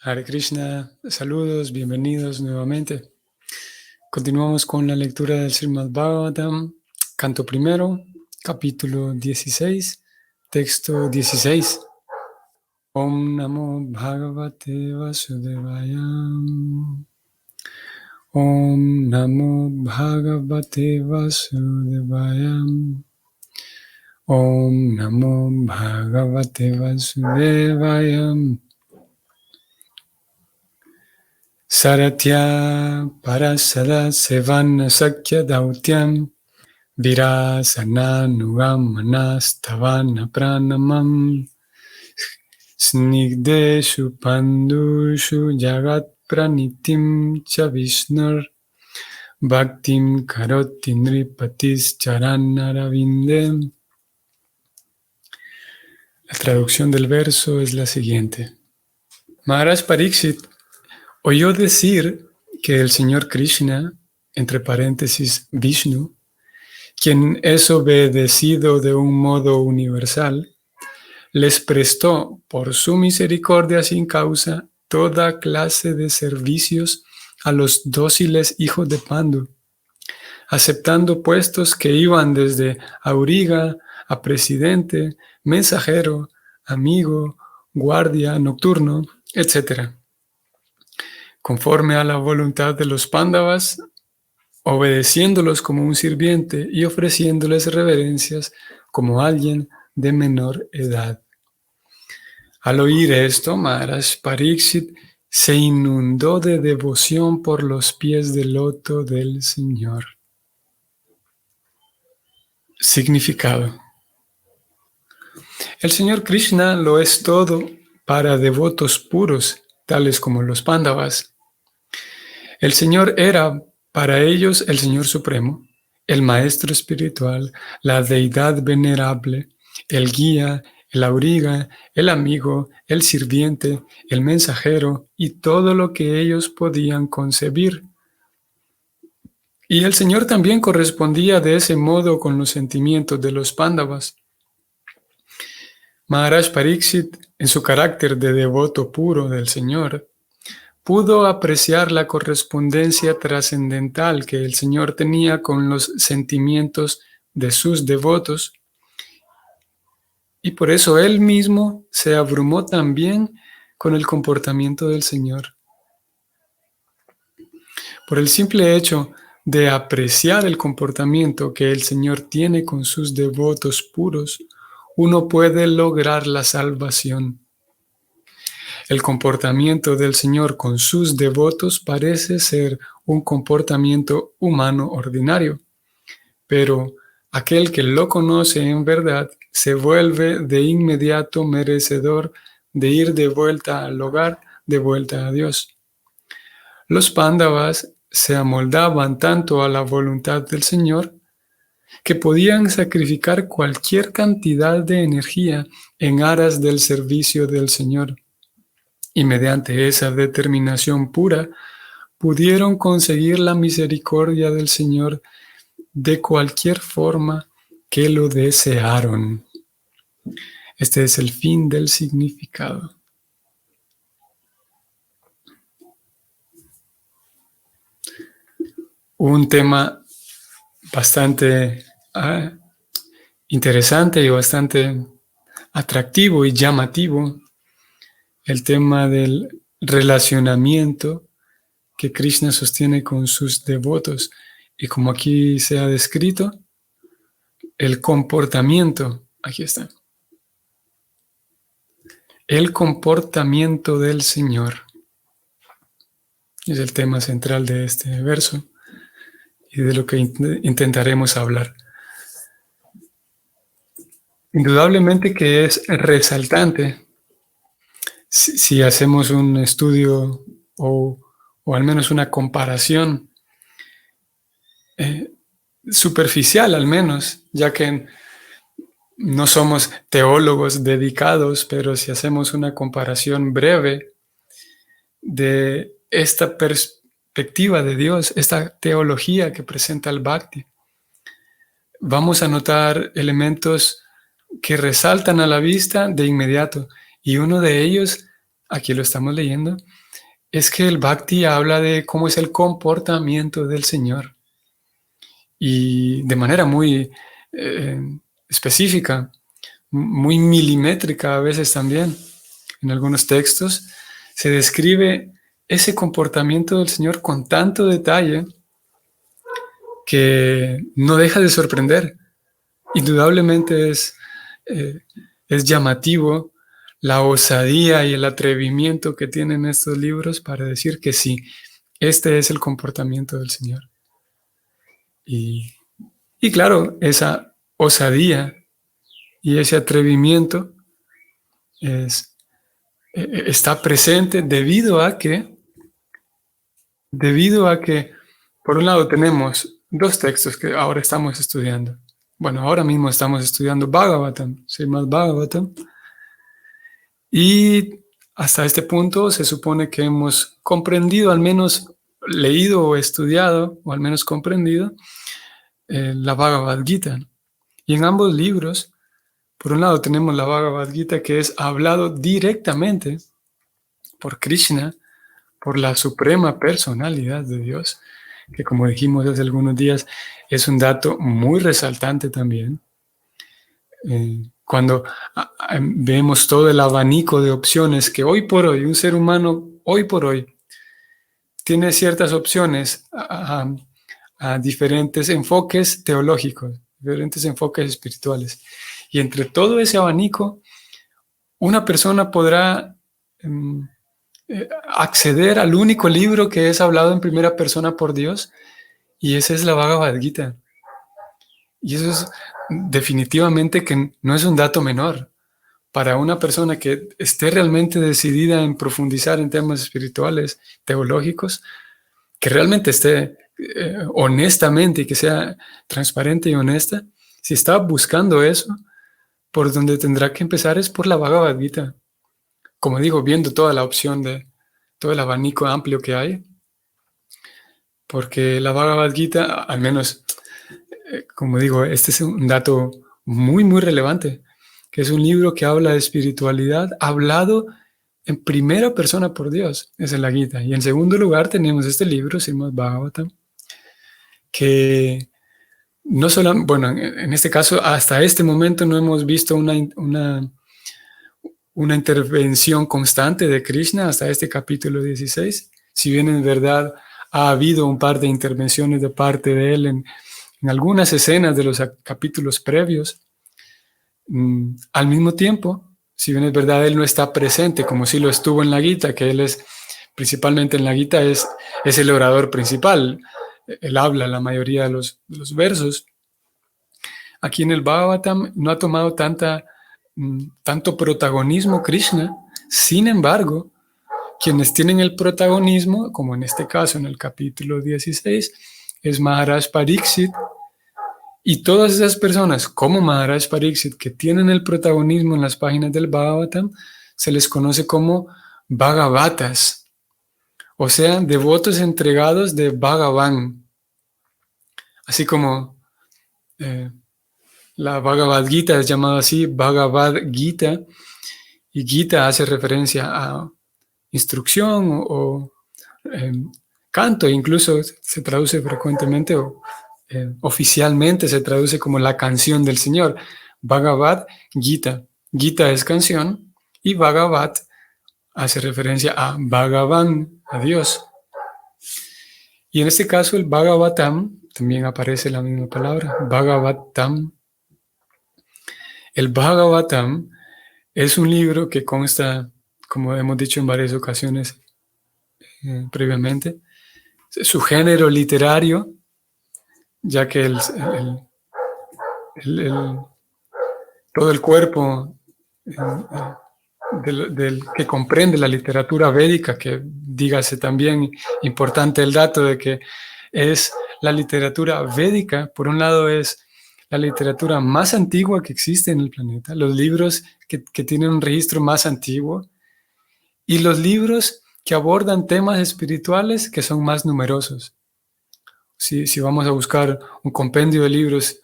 Hare Krishna, saludos, bienvenidos nuevamente. Continuamos con la lectura del Srimad Bhagavatam, canto primero, capítulo 16, texto 16. Om Namo Bhagavate Vasudevaya. Om Namo Bhagavate Vasudevaya. Om Namo Bhagavate Vasudevaya. Saratya Parasada Sevana Sakya Dautyam Virasananugamanastavana Pranamam Snigdeshu Pandushu Jagat Pranitim Cha Vishnur Bhaktim Karoti Nripatis Charannaravindem. La traducción del verso es la siguiente. Maharaj Pariksit oyó decir que el Señor Krishna, entre paréntesis Vishnu, quien es obedecido de un modo universal, les prestó por su misericordia sin causa toda clase de servicios a los dóciles hijos de Pandu, aceptando puestos que iban desde auriga a presidente, mensajero, amigo, guardia nocturno, etc. Conforme a la voluntad de los Pándavas, obedeciéndolos como un sirviente y ofreciéndoles reverencias como alguien de menor edad. Al oír esto, Maharaj Pariksit se inundó de devoción por los pies del loto del Señor. Significado. El Señor Krishna lo es todo para devotos puros, tales como los Pándavas. El Señor era para ellos el Señor Supremo, el Maestro Espiritual, la Deidad Venerable, el Guía, el Auriga, el Amigo, el Sirviente, el Mensajero y todo lo que ellos podían concebir. Y el Señor también correspondía de ese modo con los sentimientos de los Pándavas. Maharaj Pariksit, en su carácter de devoto puro del Señor, pudo apreciar la correspondencia trascendental que el Señor tenía con los sentimientos de sus devotos, y por eso él mismo se abrumó también con el comportamiento del Señor. Por el simple hecho de apreciar el comportamiento que el Señor tiene con sus devotos puros, uno puede lograr la salvación. El comportamiento del Señor con sus devotos parece ser un comportamiento humano ordinario, pero aquel que lo conoce en verdad se vuelve de inmediato merecedor de ir de vuelta al hogar, de vuelta a Dios. Los Pándavas se amoldaban tanto a la voluntad del Señor que podían sacrificar cualquier cantidad de energía en aras del servicio del Señor. Y mediante esa determinación pura, pudieron conseguir la misericordia del Señor de cualquier forma que lo desearon. Este es el fin del significado. Un tema bastante interesante y bastante atractivo y llamativo, el tema del relacionamiento que Krishna sostiene con sus devotos. Y como aquí se ha descrito, el comportamiento, aquí está. El comportamiento del Señor es el tema central de este verso y de lo que intentaremos hablar. Indudablemente que es resaltante si hacemos un estudio o al menos una comparación superficial al menos, ya que no somos teólogos dedicados, pero si hacemos una comparación breve de esta perspectiva de Dios, esta teología que presenta el Bhakti, vamos a notar elementos que resaltan a la vista de inmediato, y uno de ellos aquí lo estamos leyendo, es que el Bhakti habla de cómo es el comportamiento del Señor y de manera muy eh, específica, muy milimétrica a veces también. En algunos textos se describe ese comportamiento del Señor con tanto detalle que no deja de sorprender. Indudablemente es llamativo la osadía y el atrevimiento que tienen estos libros para decir que sí, este es el comportamiento del Señor. Y, y claro, esa osadía y ese atrevimiento está presente debido a que, por un lado, tenemos dos textos que ahora estamos estudiando. Bueno, ahora mismo estamos estudiando Bhagavatam, Srimad Bhagavatam, y hasta este punto se supone que hemos comprendido, al menos leído o estudiado, o al menos comprendido, la Bhagavad Gita. Y en ambos libros, por un lado tenemos la Bhagavad Gita, que es hablado directamente por Krishna, por la suprema personalidad de Dios, que como dijimos hace algunos días, es un dato muy resaltante también. Cuando vemos todo el abanico de opciones que hoy por hoy, un ser humano hoy por hoy, tiene ciertas opciones a diferentes enfoques teológicos, diferentes enfoques espirituales. Y entre todo ese abanico, una persona podrá acceder al único libro que es hablado en primera persona por Dios, y esa es la Bhagavad Gita. Y eso es definitivamente que no es un dato menor. Para una persona que esté realmente decidida en profundizar en temas espirituales, teológicos, que realmente esté honestamente y que sea transparente y honesta, si está buscando eso, por donde tendrá que empezar es por la Bhagavad Gita. Como digo, viendo toda la opción de todo el abanico amplio que hay, porque la Bhagavad Gita, al menos, como digo, este es un dato muy, muy relevante, que es un libro que habla de espiritualidad hablado en primera persona por Dios, esa es la Gita. Y en segundo lugar tenemos este libro, Srimad Bhagavatam, que no solo, bueno, en este caso, hasta este momento no hemos visto una intervención constante de Krishna hasta este capítulo 16, si bien en verdad ha habido un par de intervenciones de parte de él en algunas escenas de los capítulos previos. Al mismo tiempo, si bien es verdad, él no está presente como si lo estuvo en la Gita, que él es principalmente en la Gita, es el orador principal. Él habla la mayoría de los versos. Aquí en el Bhagavatam no ha tomado tanto protagonismo Krishna. Sin embargo, quienes tienen el protagonismo, como en este caso en el capítulo 16, es Maharaj Pariksit. Y todas esas personas, como Maharaj Pariksit, que tienen el protagonismo en las páginas del Bhagavatam, se les conoce como Bhagavatas, o sea, devotos entregados de Bhagavan. Así como la Bhagavad Gita es llamada así, Bhagavad Gita, y Gita hace referencia a instrucción o canto, incluso se traduce frecuentemente o oficialmente se traduce como la canción del Señor. Bhagavad Gita. Gita es canción y Bhagavat hace referencia a Bhagavan, a Dios. Y en este caso el Bhagavatam, también aparece la misma palabra, Bhagavatam. El Bhagavatam es un libro que consta, como hemos dicho en varias ocasiones previamente, su género literario, ya que todo el cuerpo que comprende la literatura védica, que dígase también importante el dato de que es la literatura védica, por un lado es la literatura más antigua que existe en el planeta, los libros que tienen un registro más antiguo y los libros que abordan temas espirituales que son más numerosos. Si vamos a buscar un compendio de libros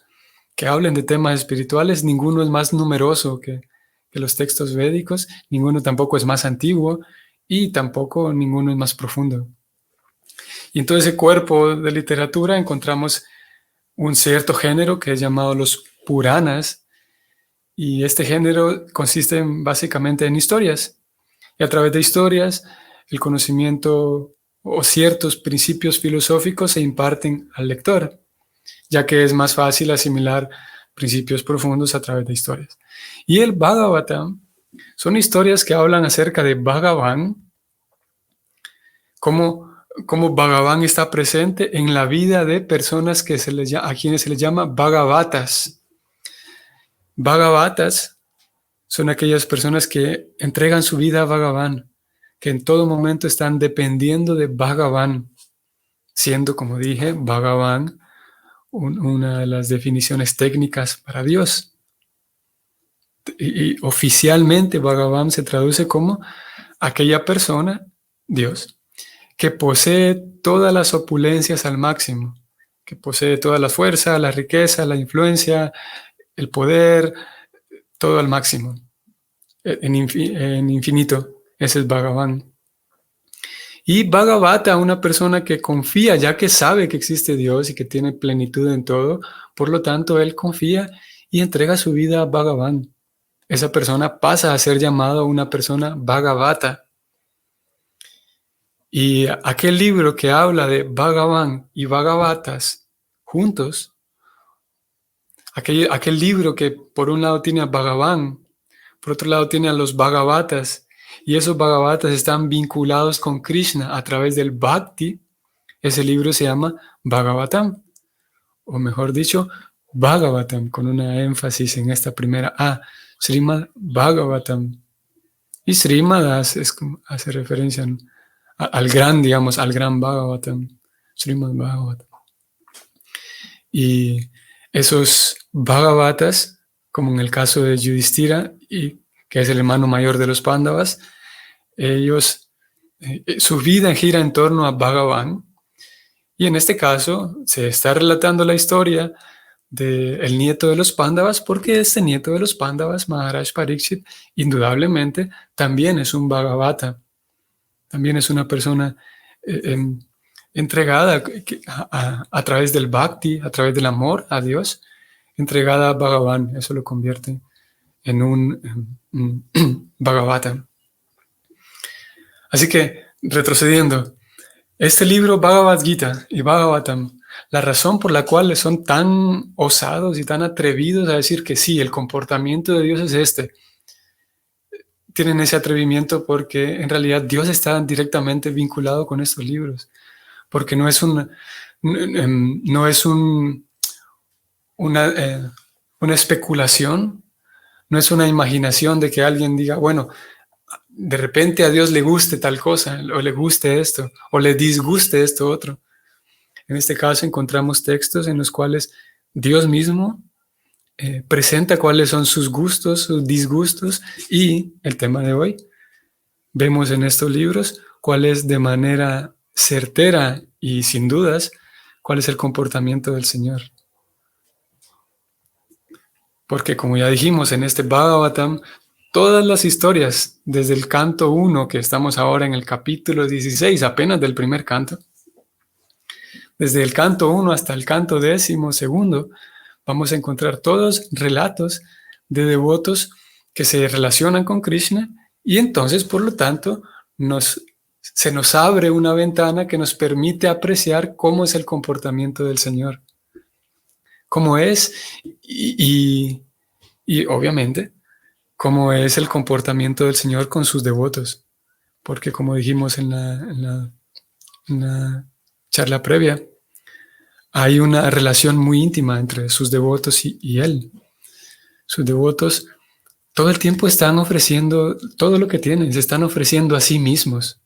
que hablen de temas espirituales, ninguno es más numeroso que los textos védicos, ninguno tampoco es más antiguo, y tampoco ninguno es más profundo. Y en todo ese cuerpo de literatura encontramos un cierto género que es llamado los Puranas, y este género consiste básicamente en historias. Y a través de historias, el conocimiento o ciertos principios filosóficos se imparten al lector, ya que es más fácil asimilar principios profundos a través de historias. Y el Bhagavatam son historias que hablan acerca de Bhagavan, cómo Bhagavan está presente en la vida de personas que a quienes se les llama Bhagavatas. Bhagavatas son aquellas personas que entregan su vida a Bhagavan, que en todo momento están dependiendo de Bhagavan, siendo, como dije, Bhagavan una de las definiciones técnicas para Dios. Y oficialmente Bhagavan se traduce como aquella persona, Dios, que posee todas las opulencias al máximo, que posee toda la fuerza, la riqueza, la influencia, el poder, todo al máximo, en infinito. Ese es Bhagavan. Y Bhagavata, una persona que confía, ya que sabe que existe Dios y que tiene plenitud en todo, por lo tanto, él confía y entrega su vida a Bhagavan. Esa persona pasa a ser llamada una persona Bhagavata. Y aquel libro que habla de Bhagavan y Bhagavatas juntos, aquel libro que por un lado tiene a Bhagavan, por otro lado tiene a los Bhagavatas, y esos Bhagavatas están vinculados con Krishna a través del Bhakti. Ese libro se llama Bhagavatam, o mejor dicho, Bhagavatam, con una énfasis en esta primera A, Srimad Bhagavatam. Y Srimad hace referencia al gran, digamos, al gran Bhagavatam, Srimad Bhagavatam. Y esos Bhagavatas, como en el caso de Yudhishthira, que es el hermano mayor de los Pándavas, ellos, su vida gira en torno a Bhagavan. Y en este caso se está relatando la historia del nieto de los Pándavas, porque este nieto de los Pándavas, Maharaj Parikshit, indudablemente también es un Bhagavata, también es una persona entregada a través del Bhakti, a través del amor a Dios, entregada a Bhagavan. Eso lo convierte en un Bhagavata. Así que, retrocediendo, este libro Bhagavad Gita y Bhagavatam, la razón por la cual son tan osados y tan atrevidos a decir que sí, el comportamiento de Dios es este, tienen ese atrevimiento porque en realidad Dios está directamente vinculado con estos libros, porque no es una especulación, no es una imaginación de que alguien diga, bueno, de repente a Dios le guste tal cosa, o le guste esto, o le disguste esto otro. En este caso encontramos textos en los cuales Dios mismo presenta cuáles son sus gustos, sus disgustos, y el tema de hoy, vemos en estos libros cuál es de manera certera y sin dudas cuál es el comportamiento del Señor. Porque como ya dijimos en este Bhagavatam, todas las historias, desde el canto 1, que estamos ahora en el capítulo 16, apenas del primer canto, desde el canto 1 hasta el canto 12, vamos a encontrar todos relatos de devotos que se relacionan con Krishna, y entonces, por lo tanto, se nos abre una ventana que nos permite apreciar cómo es el comportamiento del Señor, cómo es y obviamente cómo es el comportamiento del Señor con sus devotos, porque como dijimos en la charla previa, hay una relación muy íntima entre sus devotos y Él. Sus devotos todo el tiempo están ofreciendo todo lo que tienen, se están ofreciendo a sí mismos.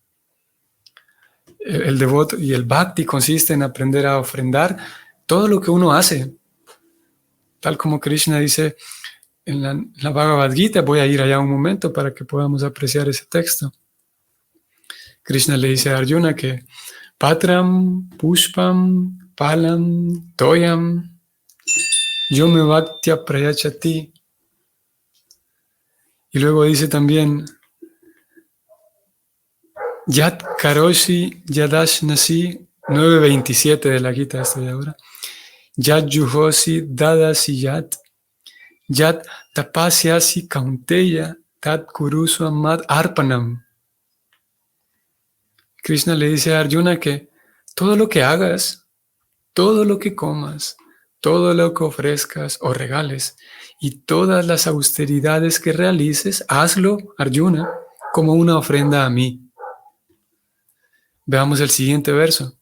El devoto y el bhakti consiste en aprender a ofrendar todo lo que uno hace. Tal como Krishna dice en la Bhagavad Gita, voy a ir allá un momento para que podamos apreciar ese texto. Krishna le dice a Arjuna que Patram, Pushpam, Palam, Toyam, Yome Bhaktya Prayachati. Y luego dice también, Yat Karoshi Yadashnasi 9:27 de la Gita estoy ahora. Yat Juhosi Dadasi Yat Tapasyasi Kaunteya Tat Kurusu Amad Arpanam. Krishna le dice a Arjuna que todo lo que hagas, todo lo que comas, todo lo que ofrezcas o regales y todas las austeridades que realices, hazlo, Arjuna, como una ofrenda a mí. Veamos el siguiente verso.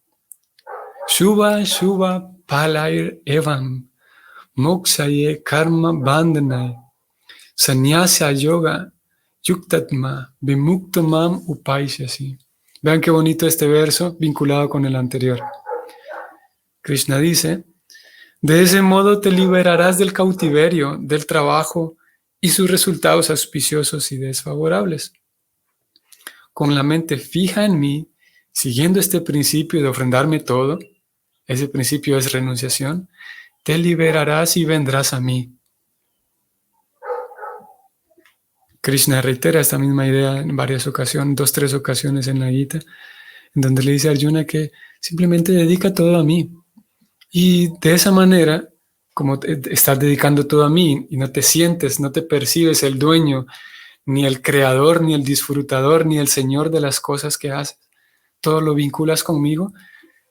Shubha Shubha Palair Evam Moksaye Karma Bandhanay Sannyasa Yoga Yuktatma Vimuktamam Upaishyasi. Vean qué bonito este verso vinculado con el anterior. Krishna dice, de ese modo te liberarás del cautiverio, del trabajo y sus resultados auspiciosos y desfavorables. Con la mente fija en mí, siguiendo este principio de ofrendarme todo, ese principio es renunciación, te liberarás y vendrás a mí. Krishna reitera esta misma idea en varias ocasiones, 2, 3 ocasiones en la Gita, en donde le dice a Arjuna que simplemente dedica todo a mí. Y de esa manera, como estás dedicando todo a mí y no te sientes, no te percibes el dueño, ni el creador, ni el disfrutador, ni el señor de las cosas que haces, todo lo vinculas conmigo,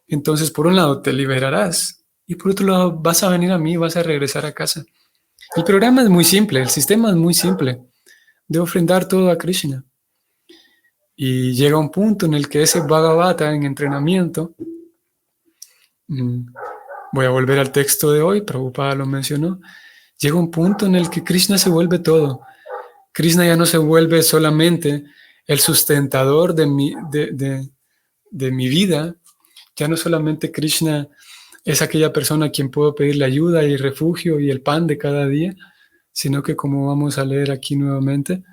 entonces por un lado te liberarás y por otro lado vas a venir a mí, vas a regresar a casa. El programa es muy simple, el sistema es muy simple, de ofrendar todo a Krishna. Y llega un punto en el que ese Bhagavata en entrenamiento, voy a volver al texto de hoy, Prabhupada lo mencionó, llega un punto en el que Krishna se vuelve todo. Krishna ya no se vuelve solamente el sustentador de mi vida, ya no solamente Krishna es aquella persona a quien puedo pedirle ayuda y refugio y el pan de cada día, sino que como vamos a leer aquí nuevamente,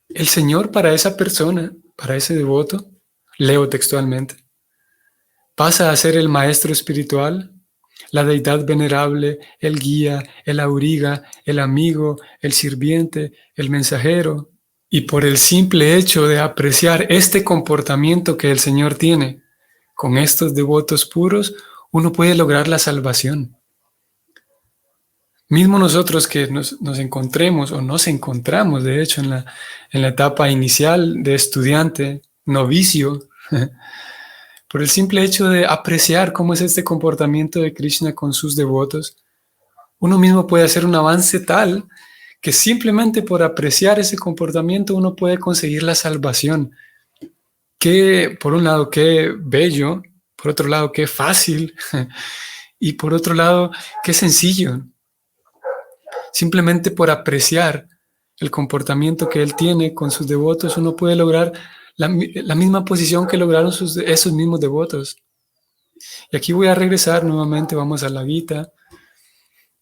el Señor para esa persona, para ese devoto, leo textualmente, pasa a ser el maestro espiritual, la deidad venerable, el guía, el auriga, el amigo, el sirviente, el mensajero. Y por el simple hecho de apreciar este comportamiento que el Señor tiene con estos devotos puros, uno puede lograr la salvación. Mismo nosotros que nos encontremos o nos encontramos, de hecho, en la etapa inicial de estudiante, novicio, por el simple hecho de apreciar cómo es este comportamiento de Krishna con sus devotos, uno mismo puede hacer un avance tal que simplemente por apreciar ese comportamiento uno puede conseguir la salvación. Que, por un lado, qué bello, por otro lado, qué fácil, y por otro lado, qué sencillo. Simplemente por apreciar el comportamiento que él tiene con sus devotos, uno puede lograr la misma posición que lograron esos mismos devotos. Y aquí voy a regresar nuevamente, vamos a la Gita,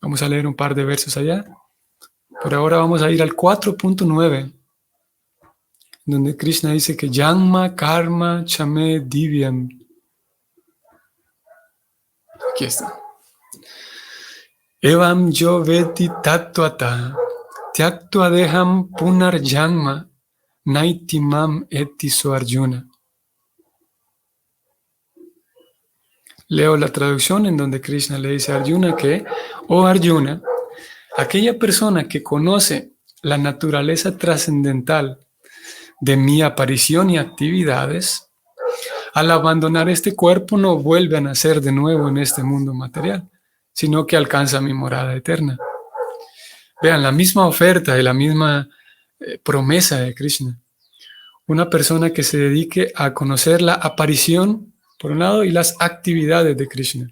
vamos a leer un par de versos allá. Por ahora vamos a ir al 4.9, donde Krishna dice que Janma Karma Chame Divyam. Aquí está. Evam yo veti tattvata tyaktva deham punar janma naitimam etiso Arjuna. Leo la traducción en donde Krishna le dice a Arjuna que, oh Arjuna, aquella persona que conoce la naturaleza trascendental de mi aparición y actividades, al abandonar este cuerpo no vuelve a nacer de nuevo en este mundo material, sino que alcanza mi morada eterna. Vean, la misma oferta y la misma promesa de Krishna. Una persona que se dedique a conocer la aparición, por un lado, y las actividades de Krishna.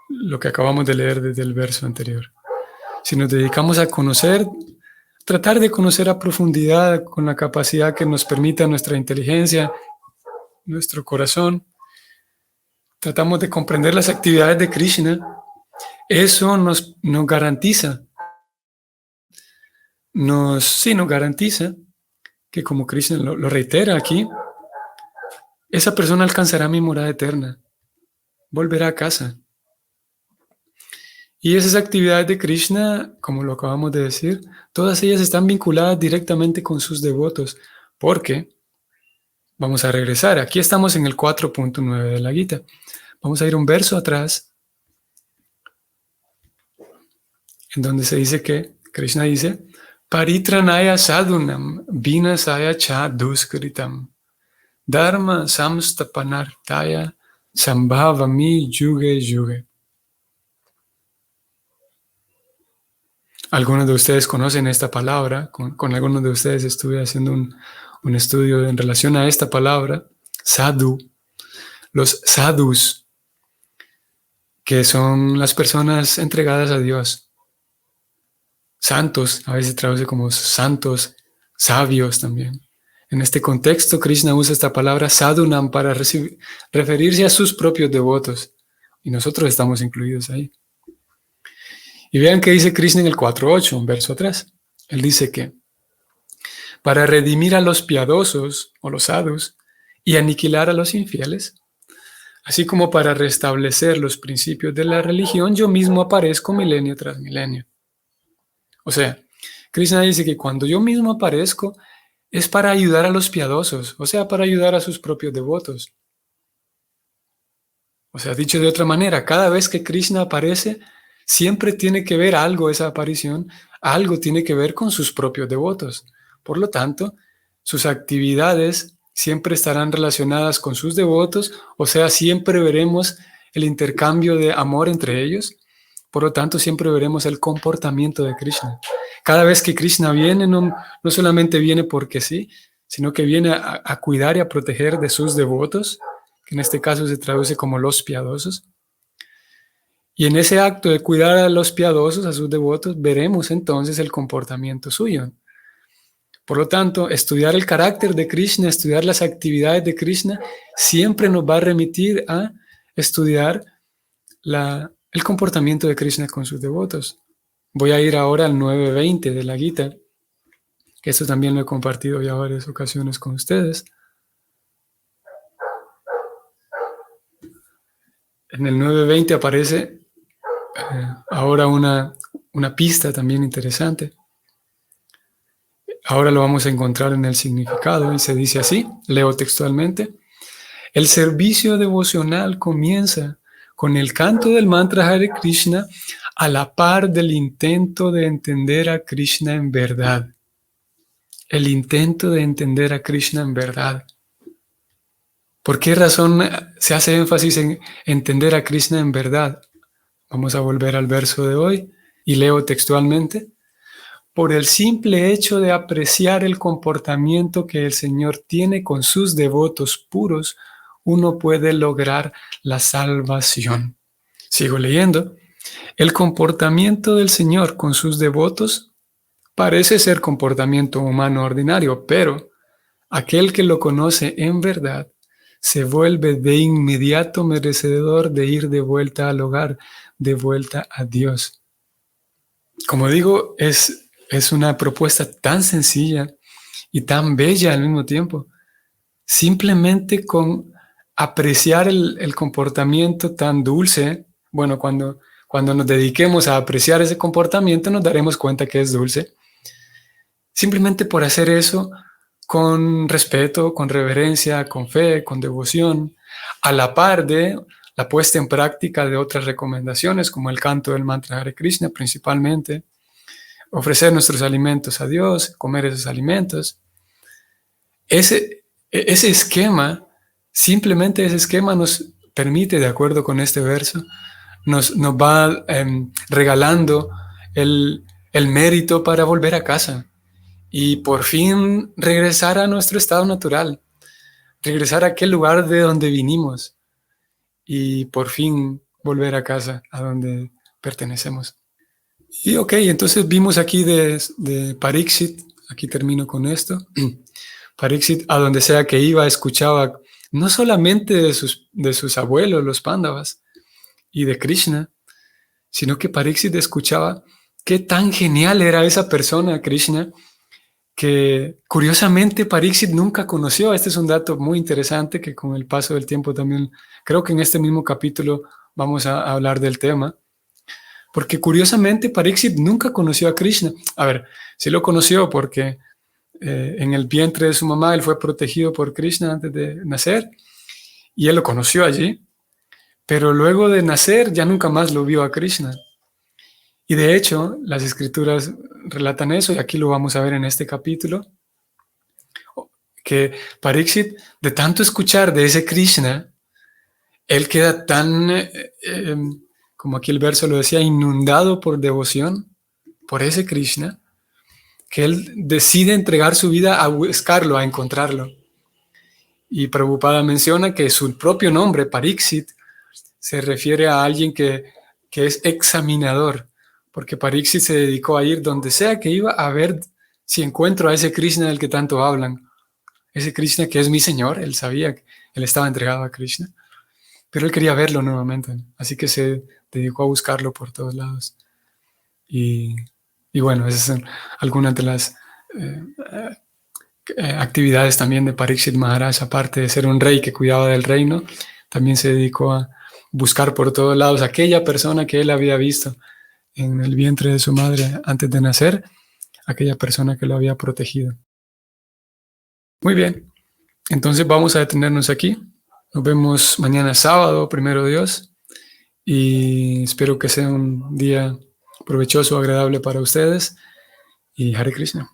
Lo que acabamos de leer desde el verso anterior. Si nos dedicamos a conocer, tratar de conocer a profundidad con la capacidad que nos permita nuestra inteligencia, nuestro corazón, tratamos de comprender las actividades de Krishna, eso nos garantiza, nos garantiza que, como Krishna lo reitera aquí, esa persona alcanzará mi morada eterna, volverá a casa. Y esas actividades de Krishna, como lo acabamos de decir, todas ellas están vinculadas directamente con sus devotos, porque vamos a regresar. Aquí estamos en el 4.9 de la Gita. Vamos a ir un verso atrás, en donde se dice que Krishna dice, Paritranaya sadhunam vinasaya cha duskritam dharma samstapanartaya sambhavami yuge yuge. Algunos de ustedes conocen esta palabra, con algunos de ustedes estuve haciendo un estudio en relación a esta palabra, sadhu. Los sadhus, que son las personas entregadas a Dios. Santos, a veces se traduce como santos, sabios también. En este contexto, Krishna usa esta palabra sadhunam para referirse a sus propios devotos. Y nosotros estamos incluidos ahí. Y vean que dice Krishna en el 4.8, un verso atrás. Él dice que para redimir a los piadosos o los sadhus y aniquilar a los infieles, así como para restablecer los principios de la religión, yo mismo aparezco milenio tras milenio. O sea, Krishna dice que cuando yo mismo aparezco es para ayudar a los piadosos, o sea, para ayudar a sus propios devotos. O sea, dicho de otra manera, cada vez que Krishna aparece, siempre tiene que ver algo esa aparición, algo tiene que ver con sus propios devotos. Por lo tanto, sus actividades siempre estarán relacionadas con sus devotos, o sea, siempre veremos el intercambio de amor entre ellos. Por lo tanto, siempre veremos el comportamiento de Krishna. Cada vez que Krishna viene, no solamente viene porque sí, sino que viene a cuidar y a proteger de sus devotos, que en este caso se traduce como los piadosos. Y en ese acto de cuidar a los piadosos, a sus devotos, veremos entonces el comportamiento suyo. Por lo tanto, estudiar el carácter de Krishna, estudiar las actividades de Krishna, siempre nos va a remitir a estudiar el comportamiento de Krishna con sus devotos. Voy a ir ahora al 9.20 de la Gita, que esto también lo he compartido ya varias ocasiones con ustedes. En el 9.20 aparece ahora una pista también interesante. Ahora lo vamos a encontrar en el significado y se dice así, leo textualmente. El servicio devocional comienza con el canto del mantra Hare Krishna a la par del intento de entender a Krishna en verdad. El intento de entender a Krishna en verdad. ¿Por qué razón se hace énfasis en entender a Krishna en verdad? Vamos a volver al verso de hoy y leo textualmente. Por el simple hecho de apreciar el comportamiento que el Señor tiene con sus devotos puros, uno puede lograr la salvación. Sigo leyendo. El comportamiento del Señor con sus devotos parece ser comportamiento humano ordinario, pero aquel que lo conoce en verdad se vuelve de inmediato merecedor de ir de vuelta al hogar, de vuelta a Dios. Como digo, es una propuesta tan sencilla y tan bella al mismo tiempo. Simplemente con apreciar el comportamiento tan dulce, bueno, cuando nos dediquemos a apreciar ese comportamiento nos daremos cuenta que es dulce. Simplemente por hacer eso con respeto, con reverencia, con fe, con devoción, a la par de la puesta en práctica de otras recomendaciones como el canto del mantra Hare Krishna principalmente, ofrecer nuestros alimentos a Dios, comer esos alimentos. Ese esquema, simplemente ese esquema nos permite, de acuerdo con este verso, nos va regalando el mérito para volver a casa y por fin regresar a nuestro estado natural, regresar a aquel lugar de donde vinimos y por fin volver a casa, a donde pertenecemos. Y ok, entonces vimos aquí de Pariksit, aquí termino con esto. Pariksit, a donde sea que iba, escuchaba no solamente de sus abuelos, los Pándavas, y de Krishna, sino que Pariksit escuchaba qué tan genial era esa persona, Krishna, que curiosamente Pariksit nunca conoció. Este es un dato muy interesante que con el paso del tiempo también, creo que en este mismo capítulo vamos a hablar del tema. Porque curiosamente Pariksit nunca conoció a Krishna. A ver, sí lo conoció porque en el vientre de su mamá él fue protegido por Krishna antes de nacer y él lo conoció allí, pero luego de nacer ya nunca más lo vio a Krishna. Y de hecho, las escrituras relatan eso, y aquí lo vamos a ver en este capítulo, que Pariksit, de tanto escuchar de ese Krishna, él queda tan, como aquí el verso lo decía, inundado por devoción por ese Krishna, que él decide entregar su vida a buscarlo, a encontrarlo. Y Prabhupada menciona que su propio nombre, Pariksit, se refiere a alguien que es examinador, porque Pariksit se dedicó a ir donde sea que iba a ver si encuentro a ese Krishna del que tanto hablan. Ese Krishna que es mi Señor, él sabía que él estaba entregado a Krishna, pero él quería verlo nuevamente, así que se dedicó a buscarlo por todos lados. Y, y bueno, esas son algunas de las eh, actividades también de Pariksit Maharaj, aparte de ser un rey que cuidaba del reino, también se dedicó a buscar por todos lados aquella persona que él había visto en el vientre de su madre antes de nacer, aquella persona que lo había protegido. Muy bien, entonces vamos a detenernos aquí. Nos vemos mañana sábado, primero Dios, y espero que sea un día provechoso, agradable para ustedes. Y Hare Krishna.